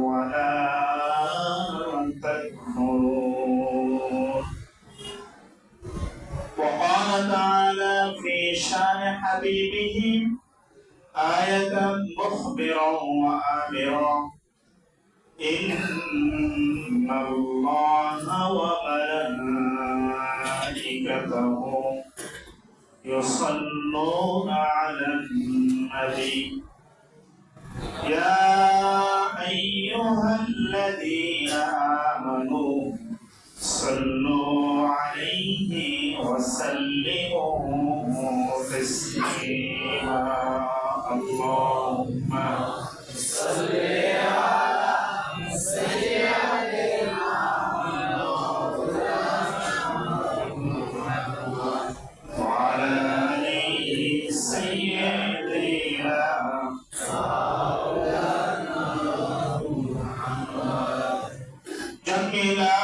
ولا تكفرون. وقال تعالى في شان حبيبه آية مخبرا وآمرا إن الله وملائكته يصلون على النبي يا أيها الذين آمنوا صلوا عليه وسلموا تسليما. اللهم صل على سيدنا وعلى آله سيدنا جميلا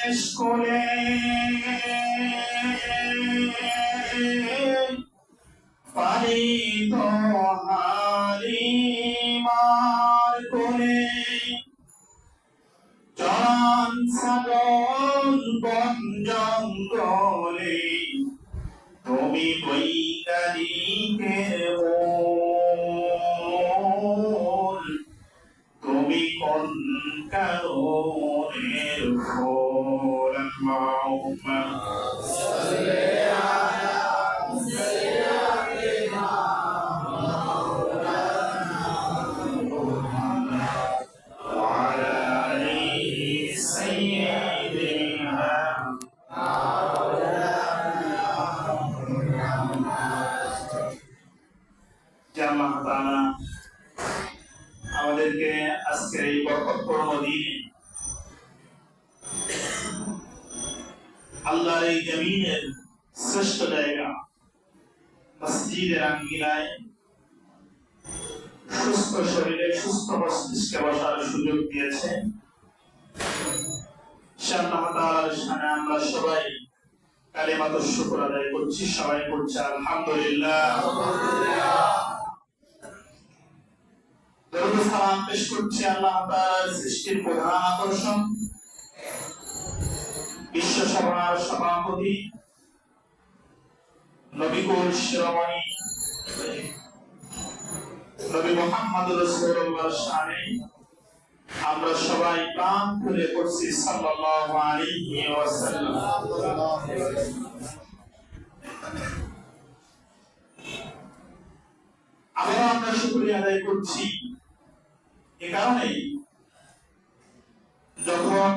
কোশ কোলে পালিত হালিমার কোলে চরণ সাগর বন জঙ্গলে তুমি বৈজ্ঞানিকের মূল, তুমি কোন কারণের ফল। আল্লাহুম্মা সাল্লি আলা সাইয়্যিদিনা মাওলানা মুহাম্মদ ওয়া আলা আলিহি সাইয়্যিদিনা মাওলানা মুহাম্মদ। যে আল্লাহ তাআলা আমাদেরকে আজকের এই বরকতপূর্ণ দিনে আল্লাহর এই জমিনের শ্রেষ্ঠ জায়গা মসজিদের আঙ্গিনায় সুস্থ শরীরে সুস্থ মস্তিষ্কে বসার সুযোগ দিয়েছে। সে আল্লাহ তাআলার শানে আমরা সবাই কালিমাতুশ শুকর আদায় করছি, সবাই করছি আলহামদুলিল্লাহ। দরুদ সালাম পেশ করছি আল্লাহ তাআলার সৃষ্টির প্রধান আকর্ষণ বিশ্ব সভার সভাপতি নবী কুল শিরোমণি নবী মুহাম্মদ রাসূলুল্লাহর শানে আমরা সবাই প্রাণ খুলে পড়ছি সাল্লাল্লাহু আলাইহি ওয়াসাল্লাম। আমরা শুকরিয়া আদায় করছি এ কারণেই, যখন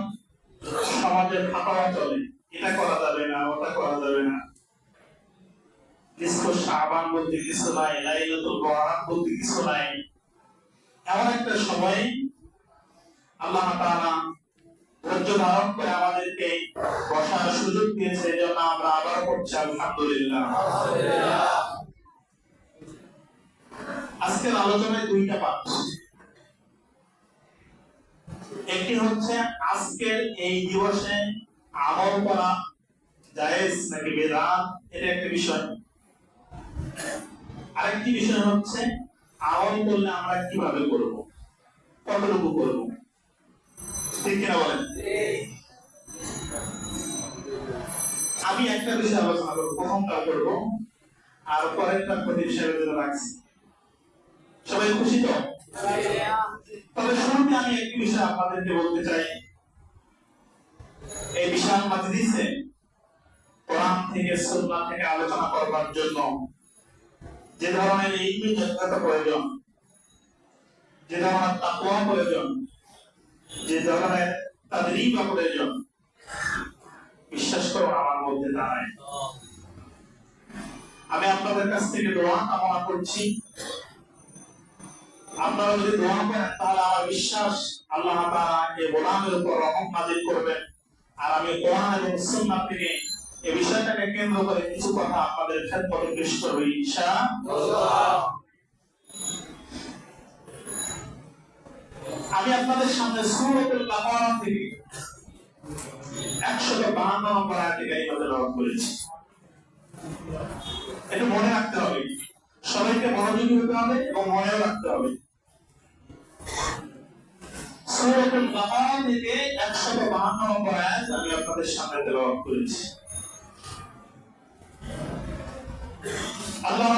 সমাজে ফাতোয়া চলে এটা করা যাবে না ওটা করা যাবে না, নিসফ শাবান বলতে কিছু নাই, লাইলাতুল বরাত বলতে কিছু নাই, এমন একটা সময় আল্লাহ তাআলা ধৈর্য ধারণ করে আমাদেরকে বসার সুযোগ দিয়েছে। এজন্য আমরা আবার পড়ছি আলহামদুলিল্লাহ। আজকের আলোচনায় দুইটা পাঠ। একটি হচ্ছে আজকের এই দিবসে আমল করা জায়েজ নাকি বিদআত, এটা একটা বিষয়। আরেকটি বিষয় হচ্ছে আমল করলে আমরা কিভাবে করব, কতটুকু করব, ঠিক কিনা বলেন? আমি একটা বিষয় আলোচনা করবো, প্রথমটা করবো, আর পরেরটা প্রতি হিসেবে যেটা রাখছি। সবাই খুশি তো? তবে শুরুতে আমি একটি বিষয় আপনাদেরকে বলতে চাই। এই বিশাল মাজলিসে কোরআন থেকে সুন্নাহ থেকে আলোচনা করবার জন্য যে ধরনের ইলমি যোগ্যতা প্রয়োজন, যে ধরনের তাকওয়া প্রয়োজন, যে ধরনের তাদরিব প্রয়োজন, বিশ্বাস করুন আমার মধ্যে তা নাই। আমি আপনাদের কাছ থেকে দোয়া কামনা করছি। আপনারা যদি দোয়া করেন তাহলে আমার বিশ্বাস আল্লাহ তাআলা এই গোলামের উপর রহমত নাযিল করবেন। আর আমি কোরআন এবং সুন্নাহ থেকে এই বিষয়টাকে কেন্দ্র করে কিছু কথা আপনাদের খেদমতে পেশ করব ইনশাআল্লাহ। আমি আপনাদের সামনে সূরাতুল বাকারা থেকে 152 নম্বর আয়াতে কারিমা তেলাওয়াত করেছি। এটা মনে রাখতে হবে, সবাইকে মনোযোগী হতে হবে এবং মনেও রাখতে হবে। সূরাতুল বাকারা থেকে 152 নম্বর আয়াত আমি আপনাদের সামনে তেলাওয়াত করেছি। আল্লাহ